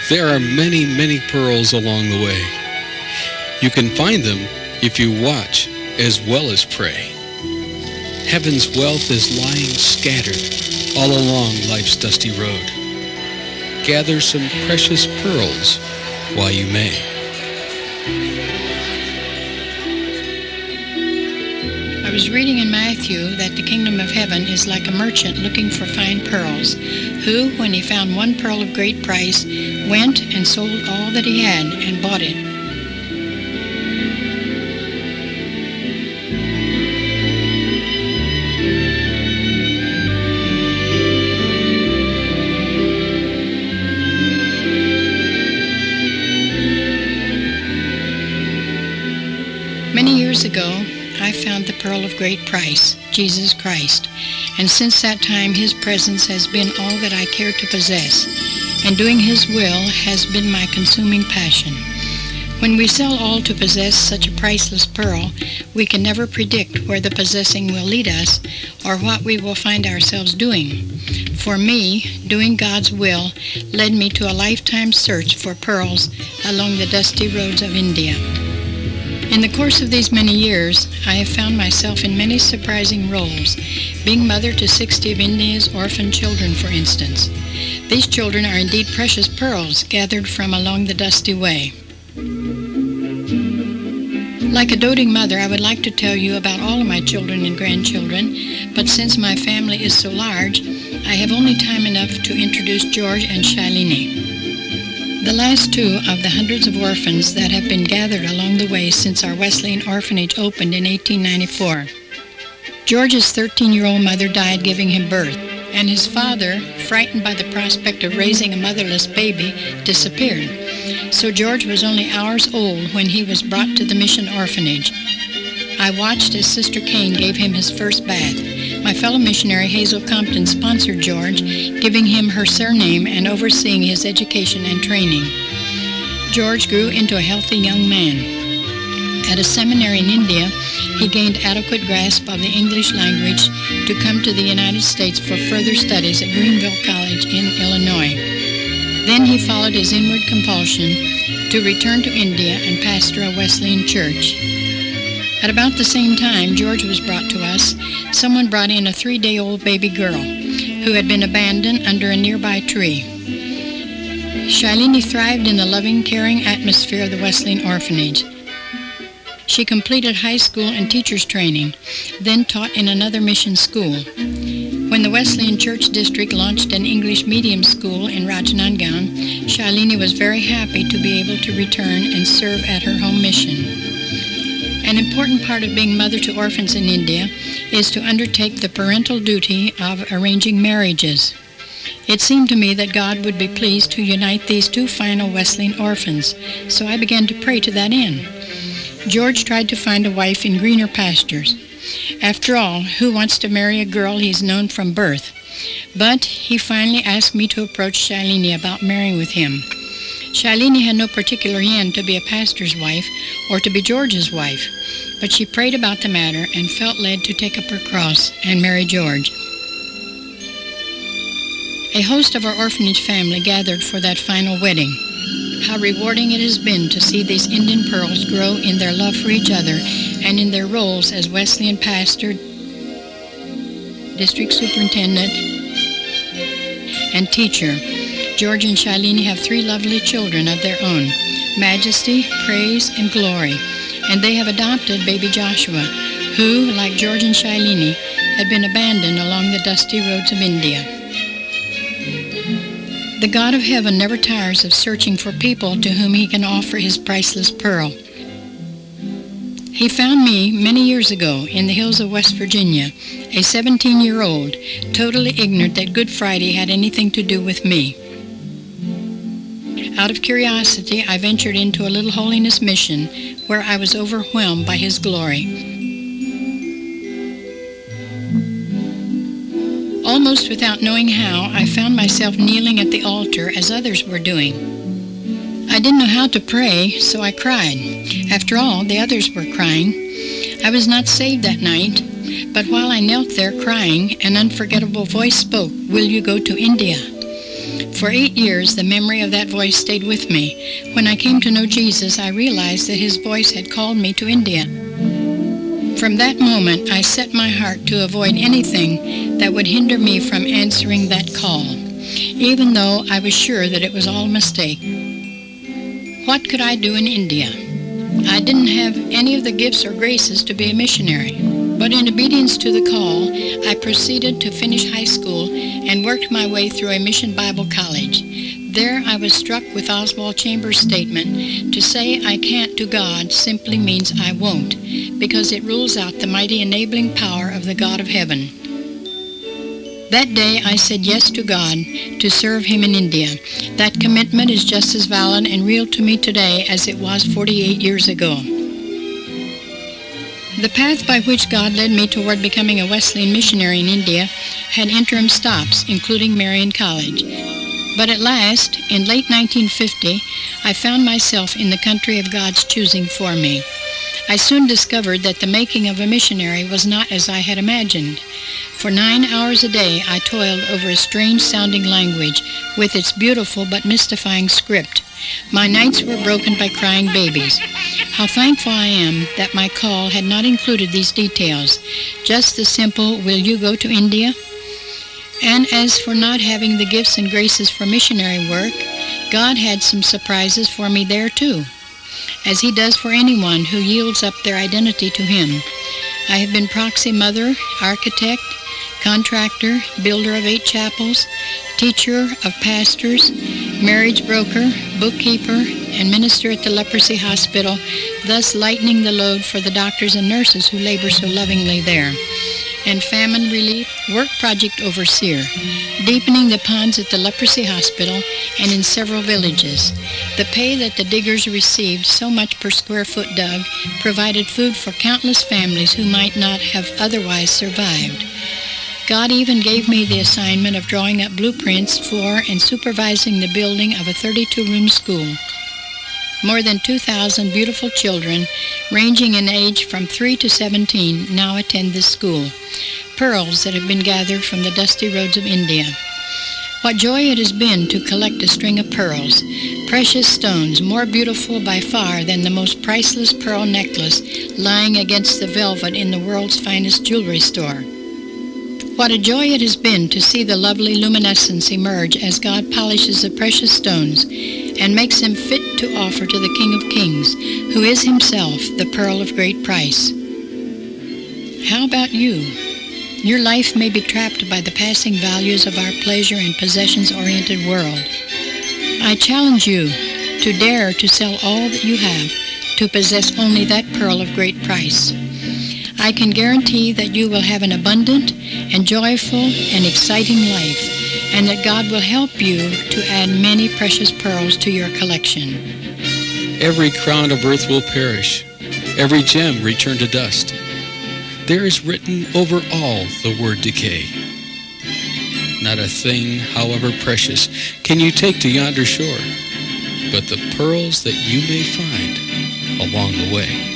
There are many, many pearls along the way. You can find them if you watch as well as pray. Heaven's wealth is lying scattered all along life's dusty road. Gather some precious pearls while you may. I was reading in Matthew that the kingdom of heaven is like a merchant looking for fine pearls, who, when he found one pearl of great price, went and sold all that he had and bought it. Many years ago, I found the pearl of great price, Jesus Christ, and since that time His presence has been all that I care to possess, and doing His will has been my consuming passion. When we sell all to possess such a priceless pearl, we can never predict where the possessing will lead us or what we will find ourselves doing. For me, doing God's will led me to a lifetime search for pearls along the dusty roads of India. In the course of these many years, I have found myself in many surprising roles, being mother to 60 of India's orphan children, for instance. These children are indeed precious pearls gathered from along the dusty way. Like a doting mother, I would like to tell you about all of my children and grandchildren, but since my family is so large, I have only time enough to introduce George and Shalini. The last two of the hundreds of orphans that have been gathered along the way since our Wesleyan orphanage opened in 1894. George's 13-year-old mother died giving him birth, and his father, frightened by the prospect of raising a motherless baby, disappeared. So George was only hours old when he was brought to the mission orphanage. I watched as Sister Kane gave him his first bath. My fellow missionary Hazel Compton sponsored George, giving him her surname and overseeing his education and training. George grew into a healthy young man. At a seminary in India, he gained adequate grasp of the English language to come to the United States for further studies at Greenville College in Illinois. Then he followed his inward compulsion to return to India and pastor a Wesleyan church. At about the same time George was brought to us, someone brought in a 3-day-old baby girl who had been abandoned under a nearby tree. Shalini thrived in the loving, caring atmosphere of the Wesleyan orphanage. She completed high school and teacher's training, then taught in another mission school. When the Wesleyan Church District launched an English medium school in Rajnandgaon, Shalini was very happy to be able to return and serve at her home mission. An important part of being mother to orphans in India is to undertake the parental duty of arranging marriages. It seemed to me that God would be pleased to unite these two final Wesleyan orphans, so I began to pray to that end. George tried to find a wife in greener pastures. After all, who wants to marry a girl he's known from birth? But he finally asked me to approach Shalini about marrying with him. Shalini had no particular end to be a pastor's wife or to be George's wife, but she prayed about the matter and felt led to take up her cross and marry George. A host of our orphanage family gathered for that final wedding. How rewarding it has been to see these Indian pearls grow in their love for each other and in their roles as Wesleyan pastor, district superintendent, and teacher. George and Shalini have 3 lovely children of their own, Majesty, Praise, and Glory, and they have adopted baby Joshua, who, like George and Shalini, had been abandoned along the dusty roads of India. The God of heaven never tires of searching for people to whom He can offer His priceless pearl. He found me many years ago in the hills of West Virginia, a 17-year-old, totally ignorant that Good Friday had anything to do with me. Out of curiosity, I ventured into a little holiness mission where I was overwhelmed by His glory. Almost without knowing how, I found myself kneeling at the altar as others were doing. I didn't know how to pray, so I cried. After all, the others were crying. I was not saved that night, but while I knelt there crying, an unforgettable voice spoke, "Will you go to India?" For 8 years, the memory of that voice stayed with me. When I came to know Jesus, I realized that his voice had called me to India. From that moment, I set my heart to avoid anything that would hinder me from answering that call, even though I was sure that it was all a mistake. What could I do in India? I didn't have any of the gifts or graces to be a missionary, but in obedience to the call, I proceeded to finish high school and worked my way through a mission Bible college. There I was struck with Oswald Chambers' statement, "To say I can't to God simply means I won't, because it rules out the mighty enabling power of the God of heaven." That day I said yes to God to serve him in India. That commitment is just as valid and real to me today as it was 48 years ago. The path by which God led me toward becoming a Wesleyan missionary in India had interim stops, including Marian College. But at last, in late 1950, I found myself in the country of God's choosing for me. I soon discovered that the making of a missionary was not as I had imagined. For 9 hours a day, I toiled over a strange-sounding language with its beautiful but mystifying script. My nights were broken by crying babies. How thankful I am that my call had not included these details, just the simple, "Will you go to India?" And as for not having the gifts and graces for missionary work, God had some surprises for me there too, as he does for anyone who yields up their identity to him. I have been proxy mother, architect, contractor, builder of 8 chapels, teacher of pastors, marriage broker, bookkeeper, and minister at the leprosy hospital, thus lightening the load for the doctors and nurses who labor so lovingly there, and famine relief, work project overseer, deepening the ponds at the leprosy hospital and in several villages. The pay that the diggers received, so much per square foot dug, provided food for countless families who might not have otherwise survived. God even gave me the assignment of drawing up blueprints for and supervising the building of a 32-room school. More than 2,000 beautiful children, ranging in age from 3 to 17, now attend this school. Pearls that have been gathered from the dusty roads of India. What joy it has been to collect a string of pearls, precious stones more beautiful by far than the most priceless pearl necklace lying against the velvet in the world's finest jewelry store. What a joy it has been to see the lovely luminescence emerge as God polishes the precious stones and makes them fit to offer to the King of Kings, who is himself the pearl of great price. How about you? Your life may be trapped by the passing values of our pleasure and possessions-oriented world. I challenge you to dare to sell all that you have to possess only that pearl of great price. I can guarantee that you will have an abundant and joyful and exciting life, and that God will help you to add many precious pearls to your collection. Every crown of earth will perish, every gem return to dust. There is written over all the word decay. Not a thing, however precious, can you take to yonder shore, but the pearls that you may find along the way.